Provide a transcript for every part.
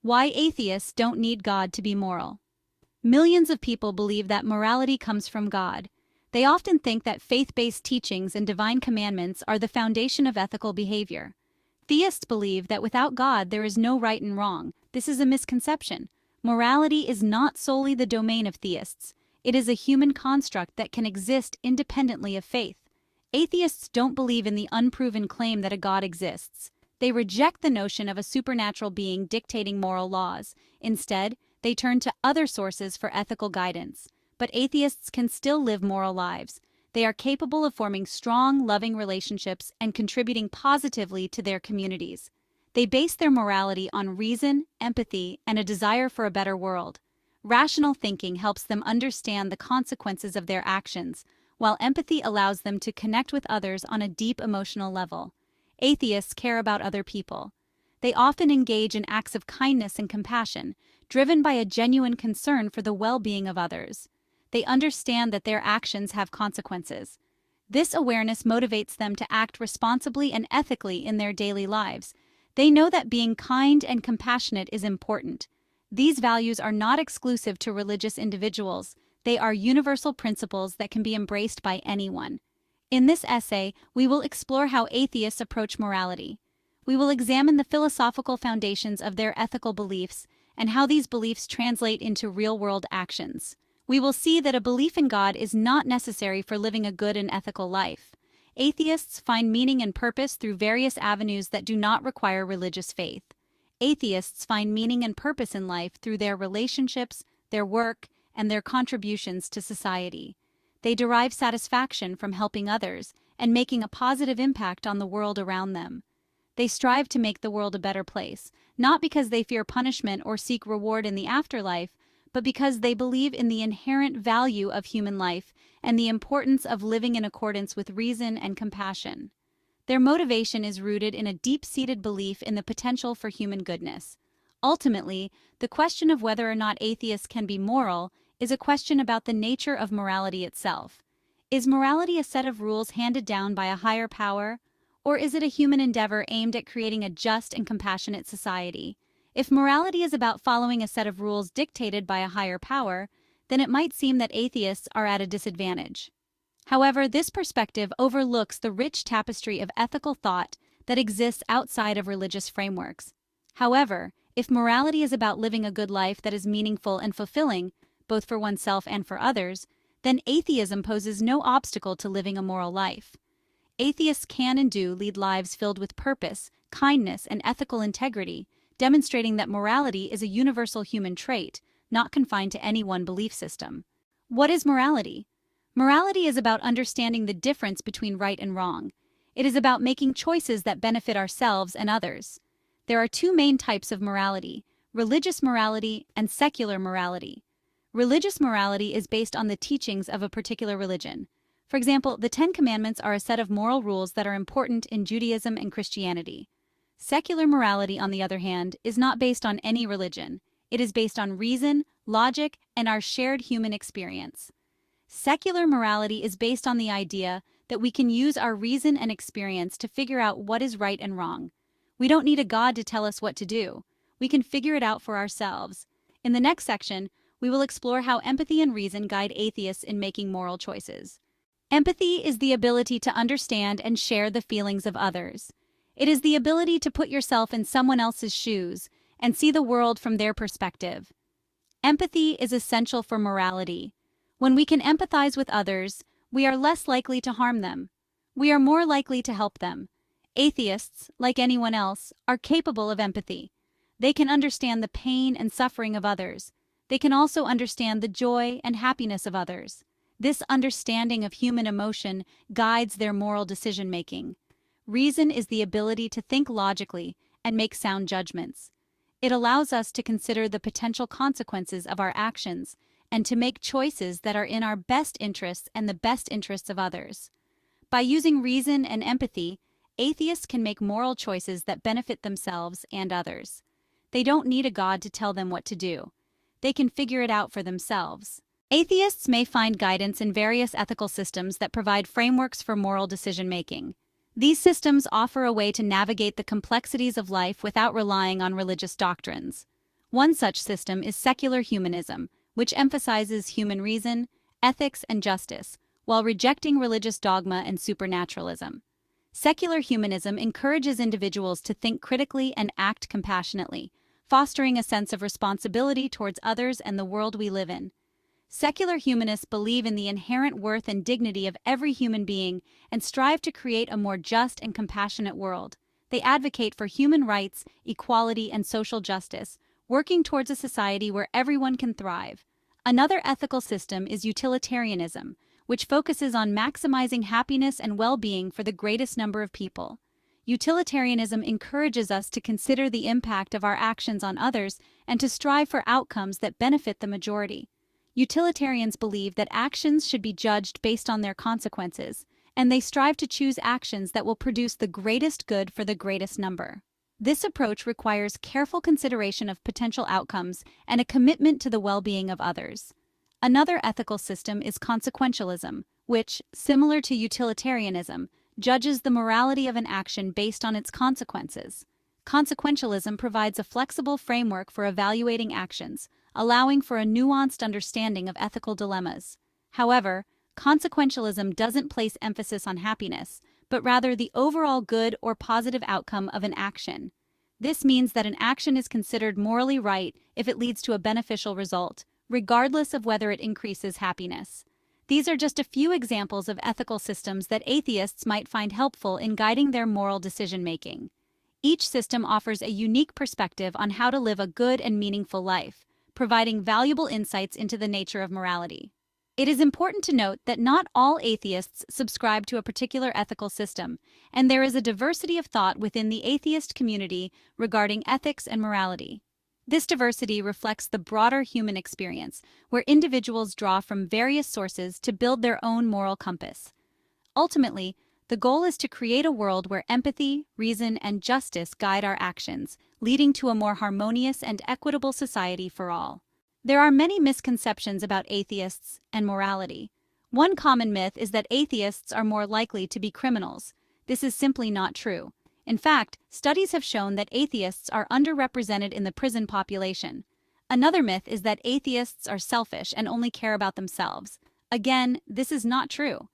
Why atheists don't need God to be moral. Millions of people believe that morality comes from God. They often think that faith-based teachings and divine commandments are the foundation of ethical behavior. Theists believe that without God there is no right and wrong. This is a misconception. Morality is not solely the domain of theists. It is a human construct that can exist independently of faith. Atheists don't believe in the unproven claim that a God exists. They reject the notion of a supernatural being dictating moral laws. Instead, they turn to other sources for ethical guidance. But atheists can still live moral lives. They are capable of forming strong, loving relationships and contributing positively to their communities. They base their morality on reason, empathy, and a desire for a better world. Rational thinking helps them understand the consequences of their actions, while empathy allows them to connect with others on a deep emotional level. Atheists care about other people. They often engage in acts of kindness and compassion, driven by a genuine concern for the well-being of others. They understand that their actions have consequences. This awareness motivates them to act responsibly and ethically in their daily lives. They know that being kind and compassionate is important. These values are not exclusive to religious individuals. They are universal principles that can be embraced by anyone. In this essay, we will explore how atheists approach morality. We will examine the philosophical foundations of their ethical beliefs and how these beliefs translate into real-world actions. We will see that a belief in God is not necessary for living a good and ethical life. Atheists find meaning and purpose through various avenues that do not require religious faith. Atheists find meaning and purpose in life through their relationships, their work, and their contributions to society. They derive satisfaction from helping others and making a positive impact on the world around them. They strive to make the world a better place, not because they fear punishment or seek reward in the afterlife, but because they believe in the inherent value of human life and the importance of living in accordance with reason and compassion. Their motivation is rooted in a deep-seated belief in the potential for human goodness. Ultimately, the question of whether or not atheists can be moral is a question about the nature of morality itself. Is morality a set of rules handed down by a higher power, or is it a human endeavor aimed at creating a just and compassionate society? If morality is about following a set of rules dictated by a higher power, then it might seem that atheists are at a disadvantage. However, this perspective overlooks the rich tapestry of ethical thought that exists outside of religious frameworks. However, if morality is about living a good life that is meaningful and fulfilling, both for oneself and for others, then atheism poses no obstacle to living a moral life. Atheists can and do lead lives filled with purpose, kindness, and ethical integrity, demonstrating that morality is a universal human trait, not confined to any one belief system. What is morality? Morality is about understanding the difference between right and wrong. It is about making choices that benefit ourselves and others. There are two main types of morality: religious morality and secular morality. Religious morality is based on the teachings of a particular religion. For example, the Ten Commandments are a set of moral rules that are important in Judaism and Christianity. Secular morality, on the other hand, is not based on any religion. It is based on reason, logic, and our shared human experience. Secular morality is based on the idea that we can use our reason and experience to figure out what is right and wrong. We don't need a God to tell us what to do. We can figure it out for ourselves. In the next section, we will explore how empathy and reason guide atheists in making moral choices. Empathy is the ability to understand and share the feelings of others. It is the ability to put yourself in someone else's shoes and see the world from their perspective. Empathy is essential for morality. When we can empathize with others, we are less likely to harm them. We are more likely to help them. Atheists, like anyone else, are capable of empathy. They can understand the pain and suffering of others. They can also understand the joy and happiness of others. This understanding of human emotion guides their moral decision-making. Reason is the ability to think logically and make sound judgments. It allows us to consider the potential consequences of our actions and to make choices that are in our best interests and the best interests of others. By using reason and empathy, atheists can make moral choices that benefit themselves and others. They don't need a God to tell them what to do. They can figure it out for themselves. Atheists may find guidance in various ethical systems that provide frameworks for moral decision-making. These systems offer a way to navigate the complexities of life without relying on religious doctrines. One such system is secular humanism, which emphasizes human reason, ethics, and justice, while rejecting religious dogma and supernaturalism. Secular humanism encourages individuals to think critically and act compassionately, fostering a sense of responsibility towards others and the world we live in. Secular humanists believe in the inherent worth and dignity of every human being and strive to create a more just and compassionate world. They advocate for human rights, equality, and social justice, working towards a society where everyone can thrive. Another ethical system is utilitarianism, which focuses on maximizing happiness and well-being for the greatest number of people. Utilitarianism encourages us to consider the impact of our actions on others and to strive for outcomes that benefit the majority. Utilitarians believe that actions should be judged based on their consequences, and they strive to choose actions that will produce the greatest good for the greatest number. This approach requires careful consideration of potential outcomes and a commitment to the well-being of others. Another ethical system is consequentialism, which, similar to utilitarianism, judges the morality of an action based on its consequences. Consequentialism provides a flexible framework for evaluating actions, allowing for a nuanced understanding of ethical dilemmas. However, consequentialism doesn't place emphasis on happiness, but rather the overall good or positive outcome of an action. This means that an action is considered morally right if it leads to a beneficial result, regardless of whether it increases happiness. These are just a few examples of ethical systems that atheists might find helpful in guiding their moral decision-making. Each system offers a unique perspective on how to live a good and meaningful life, providing valuable insights into the nature of morality. It is important to note that not all atheists subscribe to a particular ethical system, and there is a diversity of thought within the atheist community regarding ethics and morality. This diversity reflects the broader human experience, where individuals draw from various sources to build their own moral compass. Ultimately, the goal is to create a world where empathy, reason, and justice guide our actions, leading to a more harmonious and equitable society for all. There are many misconceptions about atheists and morality. One common myth is that atheists are more likely to be criminals. This is simply not true. In fact, studies have shown that atheists are underrepresented in the prison population. Another myth is that atheists are selfish and only care about themselves. Again, this is not true.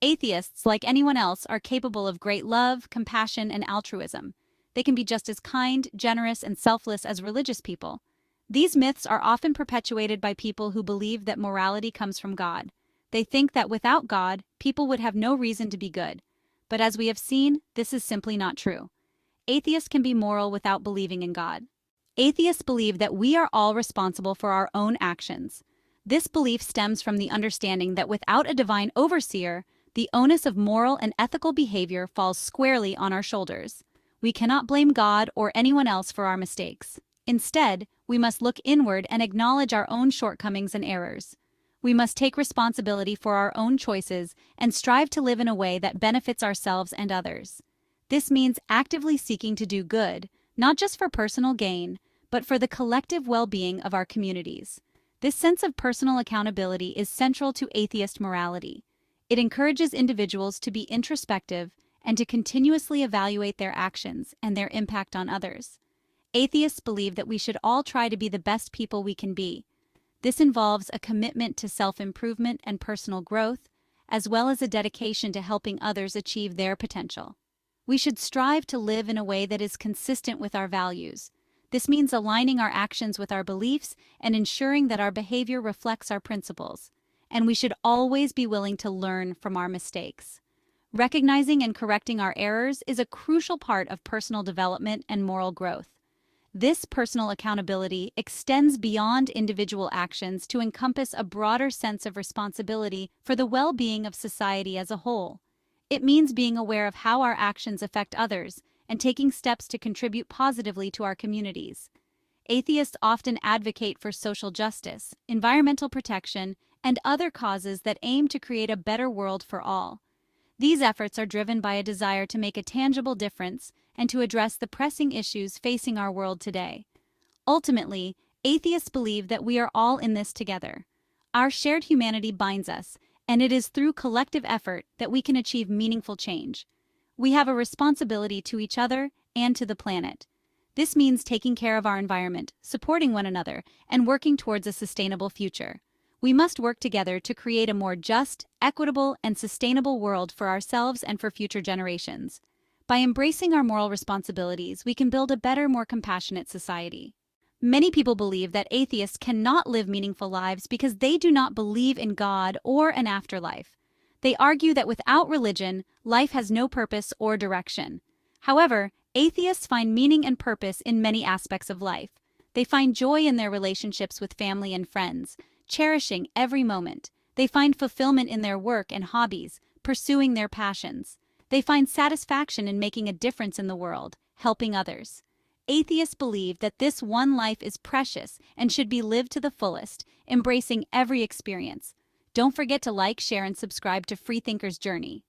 Atheists, like anyone else, are capable of great love, compassion, and altruism. They can be just as kind, generous, and selfless as religious people. These myths are often perpetuated by people who believe that morality comes from God. They think that without God, people would have no reason to be good. But as we have seen, this is simply not true. Atheists can be moral without believing in God. Atheists believe that we are all responsible for our own actions. This belief stems from the understanding that without a divine overseer, the onus of moral and ethical behavior falls squarely on our shoulders. We cannot blame God or anyone else for our mistakes. Instead, we must look inward and acknowledge our own shortcomings and errors. We must take responsibility for our own choices and strive to live in a way that benefits ourselves and others. This means actively seeking to do good, not just for personal gain, but for the collective well-being of our communities. This sense of personal accountability is central to atheist morality. It encourages individuals to be introspective and to continuously evaluate their actions and their impact on others. Atheists believe that we should all try to be the best people we can be. This involves a commitment to self-improvement and personal growth, as well as a dedication to helping others achieve their potential. We should strive to live in a way that is consistent with our values. This means aligning our actions with our beliefs and ensuring that our behavior reflects our principles. And we should always be willing to learn from our mistakes. Recognizing and correcting our errors is a crucial part of personal development and moral growth. This personal accountability extends beyond individual actions to encompass a broader sense of responsibility for the well-being of society as a whole. It means being aware of how our actions affect others and taking steps to contribute positively to our communities. Atheists often advocate for social justice, environmental protection, and other causes that aim to create a better world for all. These efforts are driven by a desire to make a tangible difference and to address the pressing issues facing our world today. Ultimately, atheists believe that we are all in this together. Our shared humanity binds us, and it is through collective effort that we can achieve meaningful change. We have a responsibility to each other and to the planet. This means taking care of our environment, supporting one another, and working towards a sustainable future. We must work together to create a more just, equitable, and sustainable world for ourselves and for future generations. By embracing our moral responsibilities, we can build a better, more compassionate society. Many people believe that atheists cannot live meaningful lives because they do not believe in God or an afterlife. They argue that without religion, life has no purpose or direction. However, atheists find meaning and purpose in many aspects of life. They find joy in their relationships with family and friends, cherishing every moment. They find fulfillment in their work and hobbies, pursuing their passions. They find satisfaction in making a difference in the world, helping others. Atheists believe that this one life is precious and should be lived to the fullest, embracing every experience. Don't forget to like, share, and subscribe to Freethinker's Journey.